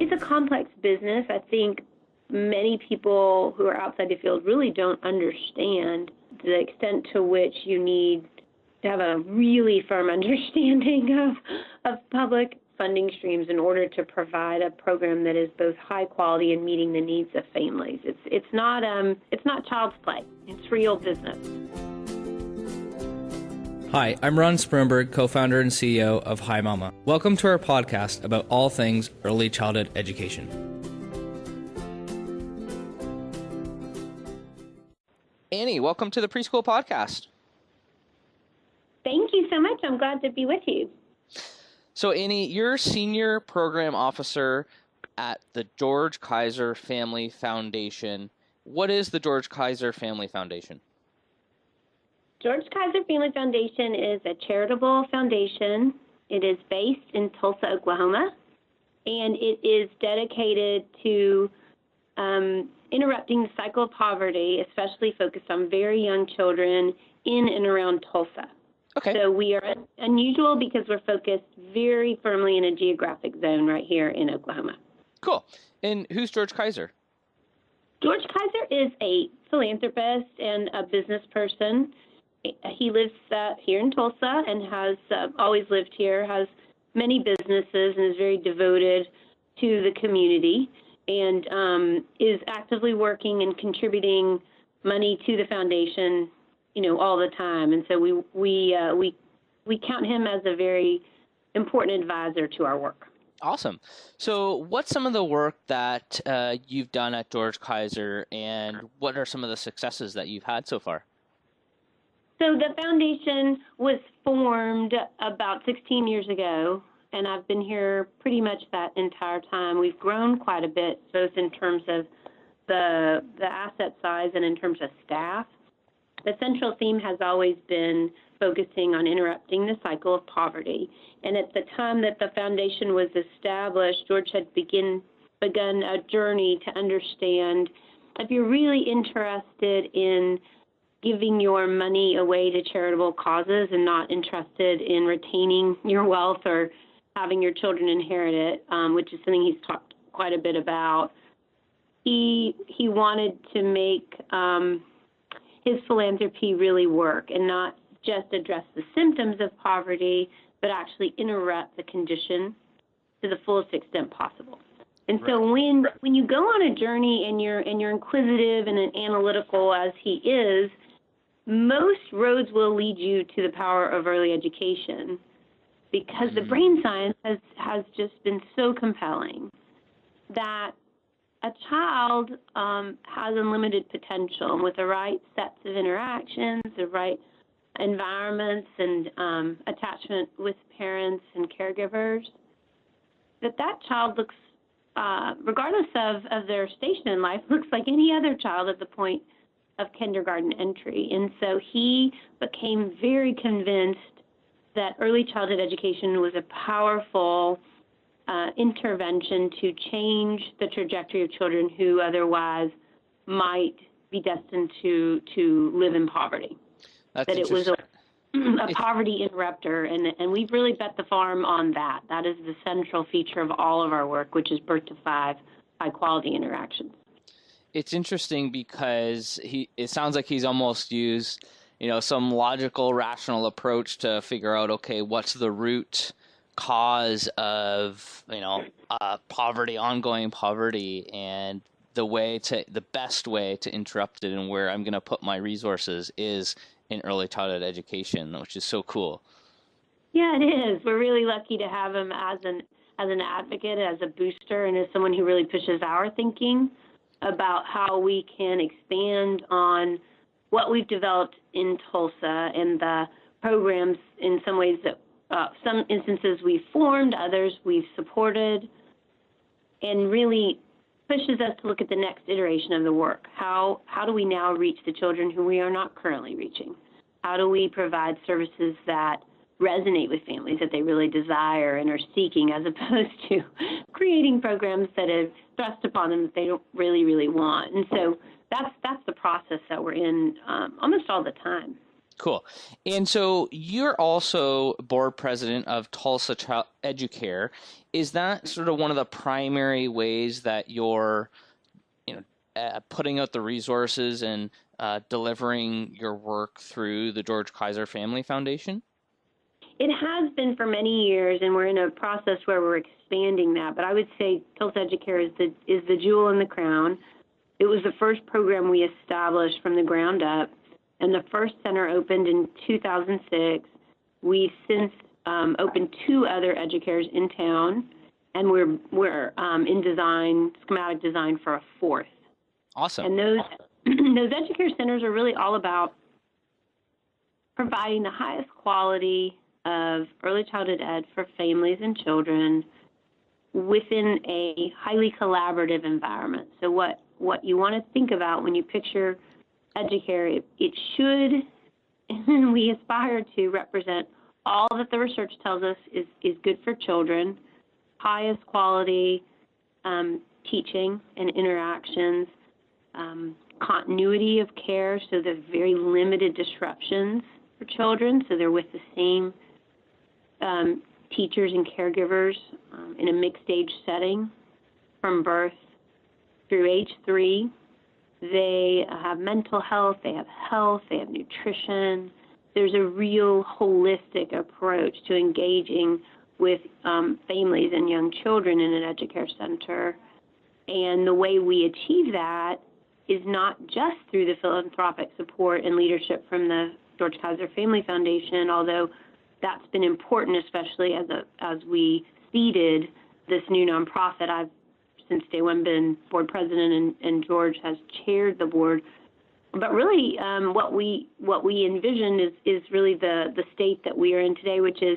It's a complex business. I think many people who are outside the field really don't understand the extent to which you need to have a really firm understanding of public funding streams in order to provide a program that is both high quality and meeting the needs of families. It's not child's play. It's real business. Hi, I'm Ron Spernberg, co-founder and CEO of Hi Mama. Welcome to our podcast about all things early childhood education. Annie, welcome to the Preschool podcast. Thank you so much. I'm glad to be with you. So Annie, you're Senior Program Officer at the George Kaiser Family Foundation. What is the George Kaiser Family Foundation? George Kaiser Family Foundation is a charitable foundation. It is based in Tulsa, Oklahoma, and it is dedicated to interrupting the cycle of poverty, especially focused on very young children in and around Tulsa. Okay. So we are unusual because we're focused very firmly in a geographic zone right here in Oklahoma. Cool. And who's George Kaiser? George Kaiser is a philanthropist and a business person. He lives here in Tulsa and has always lived here, has many businesses, and is very devoted to the community, and is actively working and contributing money to the foundation, all the time. And so we count him as a very important advisor to our work. Awesome. So what's some of the work that you've done at George Kaiser, and what are some of the successes that you've had so far? So the foundation was formed about 16 years ago, and I've been here pretty much that entire time. We've grown quite a bit, both in terms of the asset size and in terms of staff. The central theme has always been focusing on interrupting the cycle of poverty. And at the time that the foundation was established, George had begun a journey to understand if you're really interested in giving your money away to charitable causes and not interested in retaining your wealth or having your children inherit it, which is something he's talked quite a bit about. He wanted to make his philanthropy really work and not just address the symptoms of poverty, but actually interrupt the condition to the fullest extent possible. And so when you go on a journey and you're inquisitive and analytical as he is, most roads will lead you to the power of early education, because the brain science has just been so compelling that a child has unlimited potential, and with the right sets of interactions, the right environments, and attachment with parents and caregivers, that child looks, regardless of their station in life, looks like any other child at the point of kindergarten entry. And so he became very convinced that early childhood education was a powerful intervention to change the trajectory of children who otherwise might be destined to live in poverty. That it was a poverty interrupter, and we've really bet the farm on that. That is the central feature of all of our work, which is birth to 5 high-quality interactions. It's interesting because it sounds like he's almost used, some logical, rational approach to figure out, okay, what's the root cause of, poverty, ongoing poverty, and the best way to interrupt it and where I'm going to put my resources is in early childhood education, which is so cool. Yeah, it is. We're really lucky to have him as an advocate, as a booster, and as someone who really pushes our thinking about how we can expand on what we've developed in Tulsa and the programs in some ways that some instances we've formed, others we've supported, and really pushes us to look at the next iteration of the work. How do we now reach the children who we are not currently reaching? How do we provide services that resonate with families, that they really desire and are seeking, as opposed to creating programs that have thrust upon them that they don't really, really want? And so that's the process that we're in almost all the time. Cool. And so you're also board president of Tulsa Educare. Is that sort of one of the primary ways that you're, putting out the resources and delivering your work through the George Kaiser Family Foundation? It has been for many years, and we're in a process where we're expanding that. But I would say Tulsa Educare is the jewel in the crown. It was the first program we established from the ground up, and the first center opened in 2006. We've since opened 2 other educares in town, and we're in schematic design for a 4th. Awesome. And those educare centers are really all about providing the highest quality of early childhood ed for families and children within a highly collaborative environment. So what you want to think about when you picture educare, it should, and we aspire to represent all that the research tells us is good for children, highest quality teaching and interactions, continuity of care, so there's very limited disruptions for children, so they're with the same teachers and caregivers in a mixed age setting from birth through age 3. They have mental health, they have nutrition. There's a real holistic approach to engaging with families and young children in an educare center. And the way we achieve that is not just through the philanthropic support and leadership from the George Kaiser Family Foundation, although that's been important, especially as we seeded this new nonprofit. I've since day one been board president, and George has chaired the board. But really, what we envision is really the state that we are in today, which is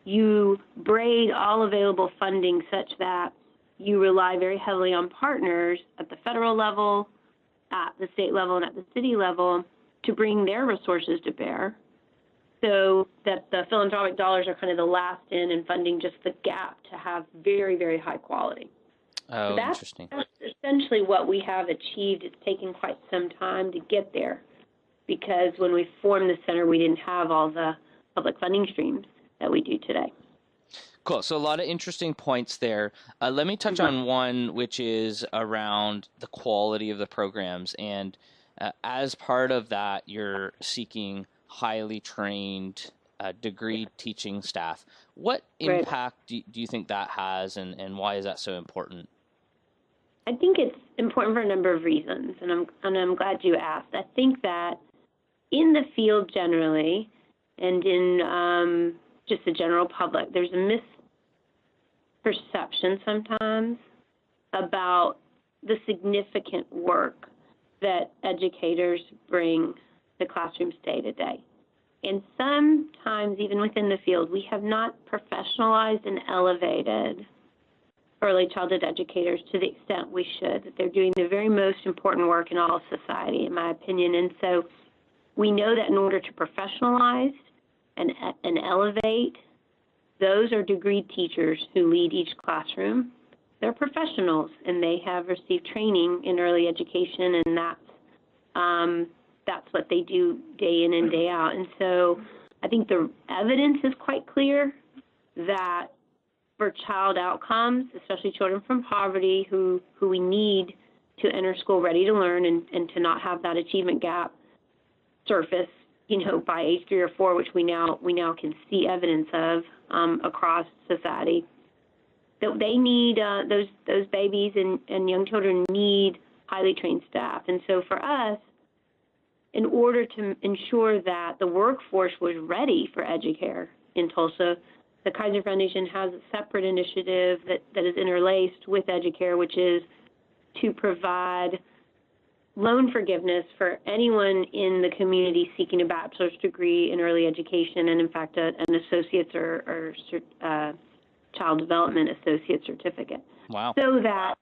you braid all available funding such that you rely very heavily on partners at the federal level, at the state level, and at the city level to bring their resources to bear, so that the philanthropic dollars are kind of the last in and funding just the gap to have very, very high quality. Oh, so interesting. That's essentially what we have achieved. It's taken quite some time to get there, because when we formed the center, we didn't have all the public funding streams that we do today. Cool. So a lot of interesting points there. Let me touch on one, which is around the quality of the programs. And as part of that, you're seeking highly trained, degree teaching staff. What impact do you think that has, and why is that so important? I think it's important for a number of reasons, and I'm glad you asked. I think that in the field generally, and in just the general public, there's a misperception sometimes about the significant work that educators bring to classrooms day to day. And sometimes, even within the field, we have not professionalized and elevated early childhood educators to the extent we should, that they're doing the very most important work in all of society, in my opinion. And so we know that in order to professionalize and elevate, those are degreed teachers who lead each classroom. They're professionals, and they have received training in early education, and that's what they do day in and day out. And so I think the evidence is quite clear that for child outcomes, especially children from poverty who we need to enter school ready to learn and to not have that achievement gap surface, by age 3 or 4, which we now can see evidence of across society, that they need those babies and young children need highly trained staff. And so for us, in order to ensure that the workforce was ready for educare in Tulsa, the Kaiser Foundation has a separate initiative that is interlaced with educare, which is to provide loan forgiveness for anyone in the community seeking a bachelor's degree in early education, and in fact an associate's or child development associate certificate. Wow. So that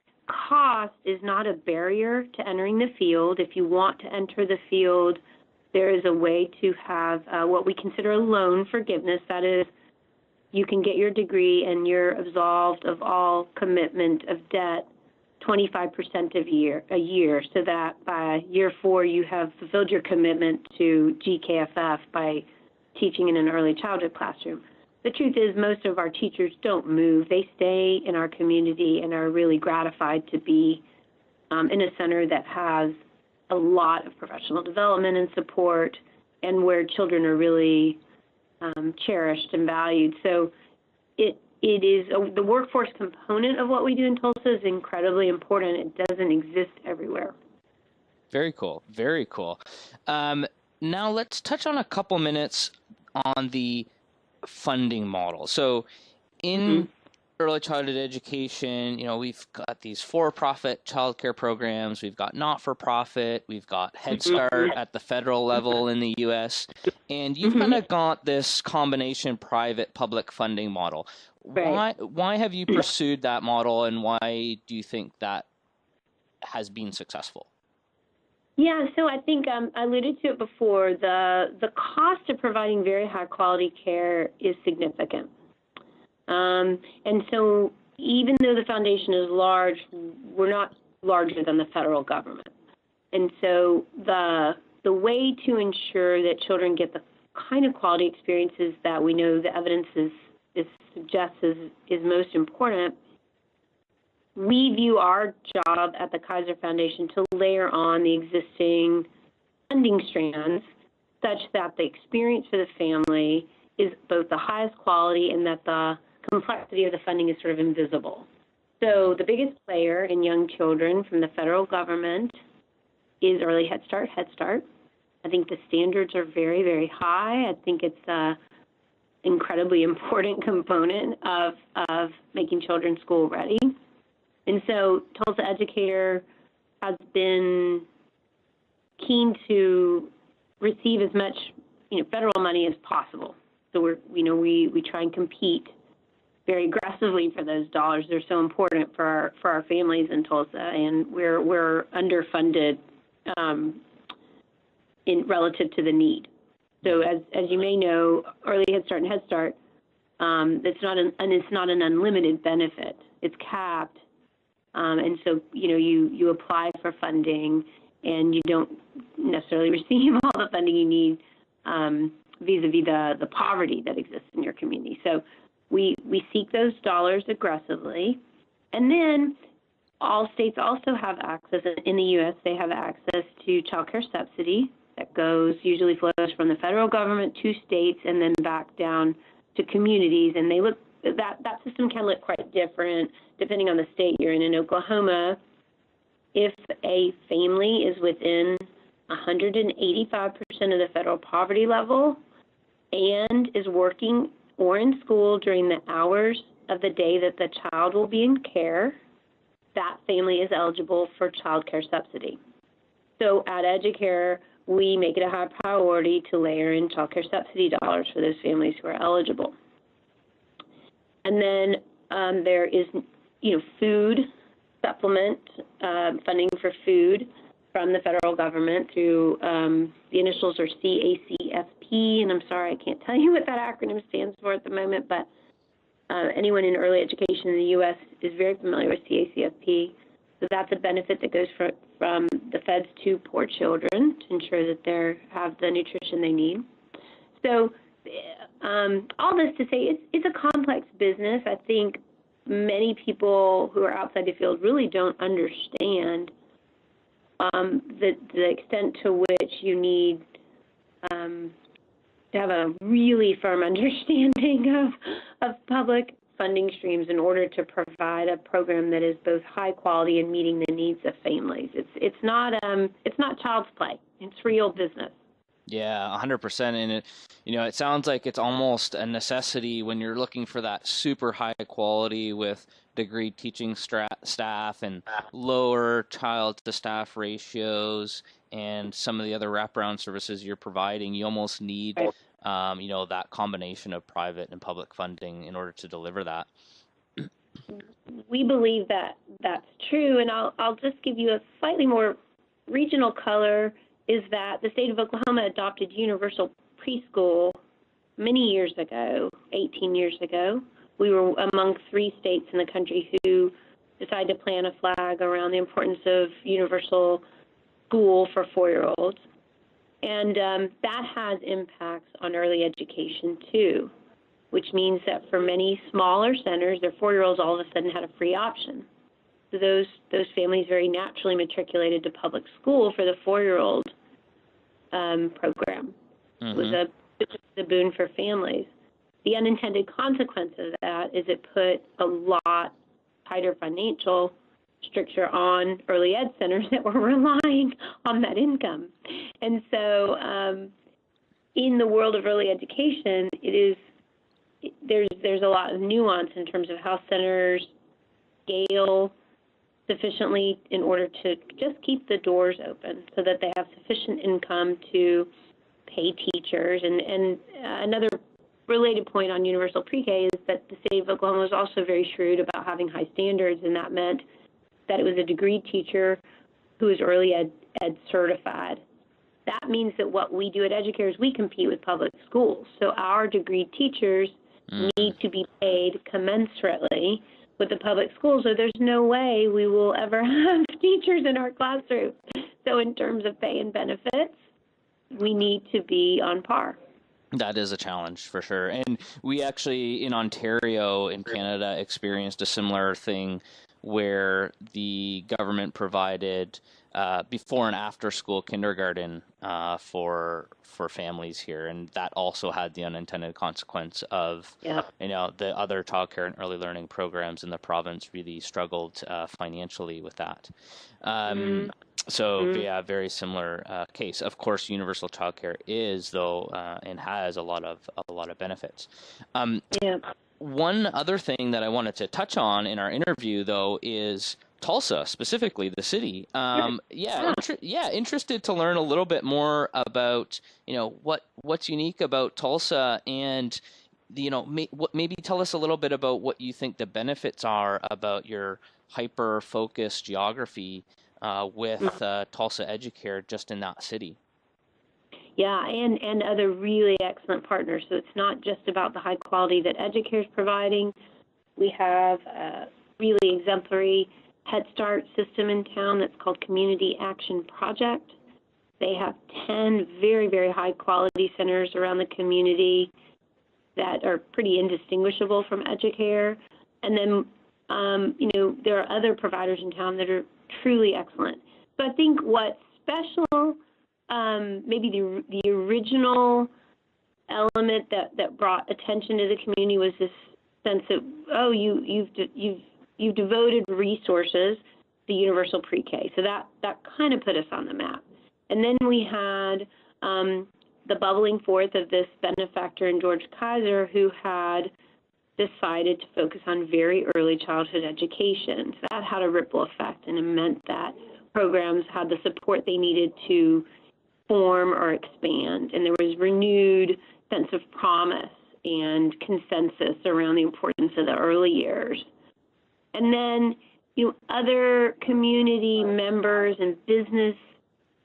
cost is not a barrier to entering the field. If you want to enter the field, there is a way to have what we consider a loan forgiveness. That is, you can get your degree and you're absolved of all commitment of debt 25% a year, so that by year 4 you have fulfilled your commitment to GKFF by teaching in an early childhood classroom. The truth is most of our teachers don't move. They stay in our community and are really gratified to be in a center that has a lot of professional development and support and where children are really cherished and valued. So it is the workforce component of what we do in Tulsa is incredibly important. It doesn't exist everywhere. Very cool. Very cool. Now let's touch on a couple minutes on the funding model. So in early childhood education, we've got these for-profit childcare programs, we've got not-for-profit, we've got Head Start at the federal level in the U.S., and you've kind of got this combination private-public funding model. Right. Why have you pursued that model, and why do you think that has been successful? Yeah, so I think I alluded to it before. The cost of providing very high-quality care is significant. And so even though the foundation is large, we're not larger than the federal government. And so the way to ensure that children get the kind of quality experiences that we know the evidence suggests is most important, we view our job at the Kaiser Foundation to layer on the existing funding strands such that the experience for the family is both the highest quality and that the complexity of the funding is sort of invisible. So the biggest player in young children from the federal government is Early Head Start, Head Start. I think the standards are very, very high. I think it's an incredibly important component of making children school ready. And so Tulsa Educare has been keen to receive as much federal money as possible. So we try and compete very aggressively for those dollars. They're so important for our families in Tulsa, and we're underfunded in relative to the need. So as you may know, Early Head Start and Head Start, it's not an unlimited benefit. It's capped, and so you apply for funding, and you don't necessarily receive all the funding you need vis-a-vis the poverty that exists in your community. So we seek those dollars aggressively, and then all states also have access. In the U.S., they have access to child care subsidy that usually flows from the federal government to states and then back down to communities. And that system can look quite different depending on the state you're in. In Oklahoma, if a family is within 185% of the federal poverty level and is working or in school during the hours of the day that the child will be in care, that family is eligible for child care subsidy. So at Educare, we make it a high priority to layer in child care subsidy dollars for those families who are eligible. And then there is, food supplement, funding for food from the federal government through the initials are CACFP, and I'm sorry I can't tell you what that acronym stands for at the moment, but anyone in early education in the U.S. is very familiar with CACFP. So that's a benefit that goes from the feds to poor children to ensure that they have the nutrition they need. So all this to say, it's a complex business. I think many people who are outside the field really don't understand the extent to which you need to have a really firm understanding of public funding streams in order to provide a program that is both high quality and meeting the needs of families. It's not child's play. It's real business. Yeah, 100%. And it sounds like it's almost a necessity when you're looking for that super high quality with degree teaching staff and lower child to staff ratios and some of the other wraparound services you're providing. You almost need that combination of private and public funding in order to deliver that. We believe that that's true, and I'll just give you a slightly more regional color, is that the state of Oklahoma adopted universal preschool many years ago, 18 years ago. We were among 3 states in the country who decided to plant a flag around the importance of universal school for 4-year-olds. And that has impacts on early education too, which means that for many smaller centers, their 4-year-olds all of a sudden had a free option. So those families very naturally matriculated to public school for the 4-year-old program. It was a boon for families. The unintended consequence of that is it put a lot tighter financial stricture on early ed centers that were relying on that income. And so in the world of early education, there's a lot of nuance in terms of how centers scale sufficiently in order to just keep the doors open so that they have sufficient income to pay teachers. And another related point on universal pre-K is that the state of Oklahoma was also very shrewd about having high standards, and that meant that it was a degree teacher who is early ed certified. That means that what we do at Educare is we compete with public schools. So our degree teachers need to be paid commensurately with the public schools, or there's no way we will ever have teachers in our classroom. So in terms of pay and benefits, we need to be on par. That is a challenge for sure. And we actually, in Ontario, in Canada, experienced a similar thing where the government provided before and after school kindergarten for families here, and that also had the unintended consequence of the other childcare and early learning programs in the province really struggled financially with that. So yeah, very similar case. Of course, universal childcare is though and has a lot of benefits. One other thing that I wanted to touch on in our interview, though, is Tulsa, specifically the city. Interested to learn a little bit more about, what's unique about Tulsa, and maybe tell us a little bit about what you think the benefits are about your hyper-focused geography with Tulsa Educare just in that city. Yeah, and other really excellent partners. So it's not just about the high quality that Educare is providing. We have a really exemplary Head Start system in town that's called Community Action Project. They have 10 very, very high quality centers around the community that are pretty indistinguishable from Educare. And then, there are other providers in town that are truly excellent. So I think what's special, maybe the original element that brought attention to the community was this sense of, you've devoted resources to universal pre-K. So that kind of put us on the map. And then we had the bubbling forth of this benefactor in George Kaiser who had decided to focus on very early childhood education. So that had a ripple effect, and it meant that programs had the support they needed to form or expand, and there was renewed sense of promise and consensus around the importance of the early years. And then, other community members and businesses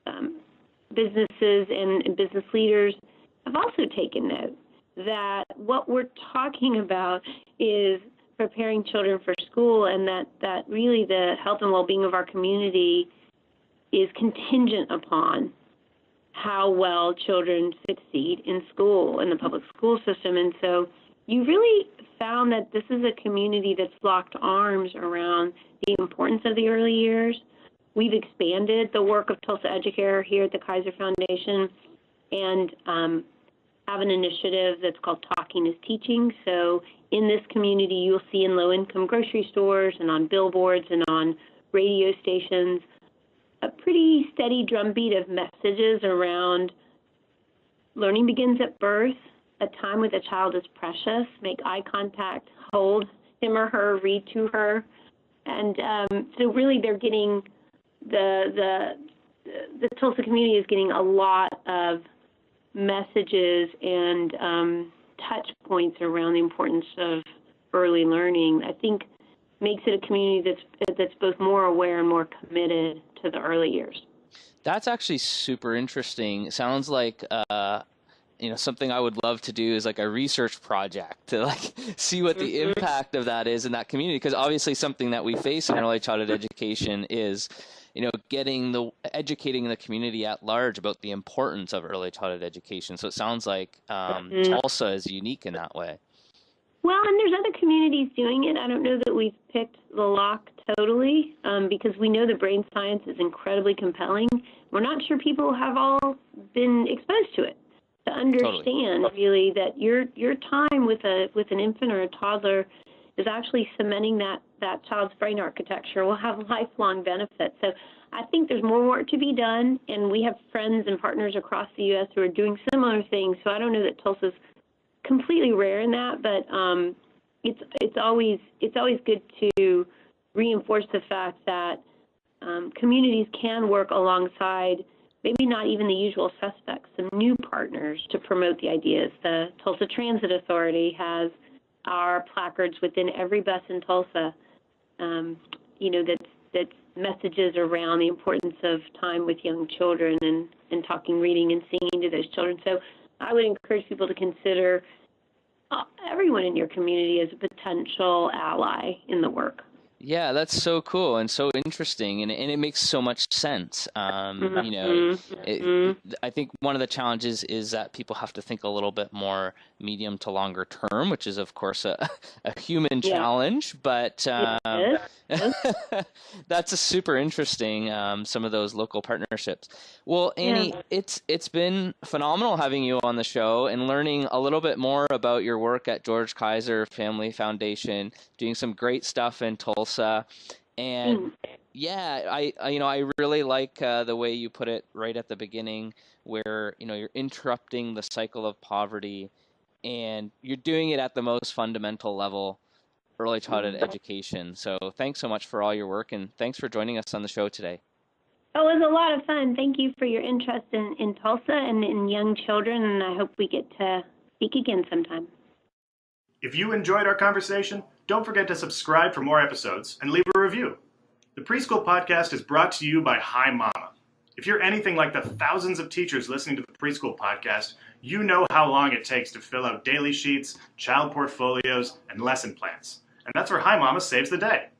and business leaders have also taken note that what we're talking about is preparing children for school, and that really the health and well-being of our community is contingent upon how well children succeed in school, in the public school system. And so you really found that this is a community that's locked arms around the importance of the early years. We've expanded the work of Tulsa Educare here at the Kaiser Foundation and have an initiative that's called Talking is Teaching. So in this community, you'll see in low-income grocery stores and on billboards and on radio stations a pretty steady drumbeat of messages around learning begins at birth, a time with a child is precious, make eye contact, hold him or her, read to her. And so really they're getting, the Tulsa community is getting a lot of messages and touch points around the importance of early learning. I think makes it a community that's both more aware and more committed to the early years. That's actually super interesting. It sounds like something I would love to do is like a research project to like see what the impact of that is in that community. Because obviously something that we face in early childhood education is, educating the community at large about the importance of early childhood education. So it sounds like Tulsa is unique in that way. Well, and there's other communities doing it. I don't know that we've picked the lock totally, because we know the brain science is incredibly compelling. We're not sure people have all been exposed to it to understand really that your time with an infant or a toddler is actually cementing that child's brain architecture will have lifelong benefits. So I think there's more work to be done, and we have friends and partners across the U.S. who are doing similar things. So I don't know that Tulsa's completely rare in that, but it's always good to reinforce the fact that communities can work alongside maybe not even the usual suspects, some new partners to promote the ideas. The Tulsa Transit Authority has our placards within every bus in Tulsa, that's messages around the importance of time with young children and talking, reading, and singing to those children. So I would encourage people to consider everyone in your community as a potential ally in the work. Yeah, that's so cool and so interesting, and it makes so much sense. I think one of the challenges is that people have to think a little bit more medium to longer term, which is, of course, a human challenge, but that's a super interesting, some of those local partnerships. Well, Annie, it's been phenomenal having you on the show and learning a little bit more about your work at George Kaiser Family Foundation, doing some great stuff in Tulsa. And I really like the way you put it right at the beginning, where you're interrupting the cycle of poverty, and you're doing it at the most fundamental level, early childhood education. So thanks so much for all your work, and thanks for joining us on the show today. Oh, it was a lot of fun. Thank you for your interest in Tulsa and in young children, and I hope we get to speak again sometime. If you enjoyed our conversation, don't forget to subscribe for more episodes and leave a review. The Preschool Podcast is brought to you by Hi Mama. If you're anything like the thousands of teachers listening to the Preschool Podcast, you know how long it takes to fill out daily sheets, child portfolios, and lesson plans. And that's where Hi Mama saves the day.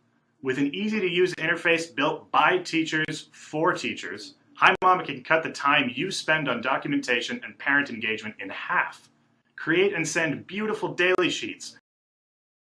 With an easy-to-use interface built by teachers for teachers, Hi Mama can cut the time you spend on documentation and parent engagement in half. Create and send beautiful daily sheets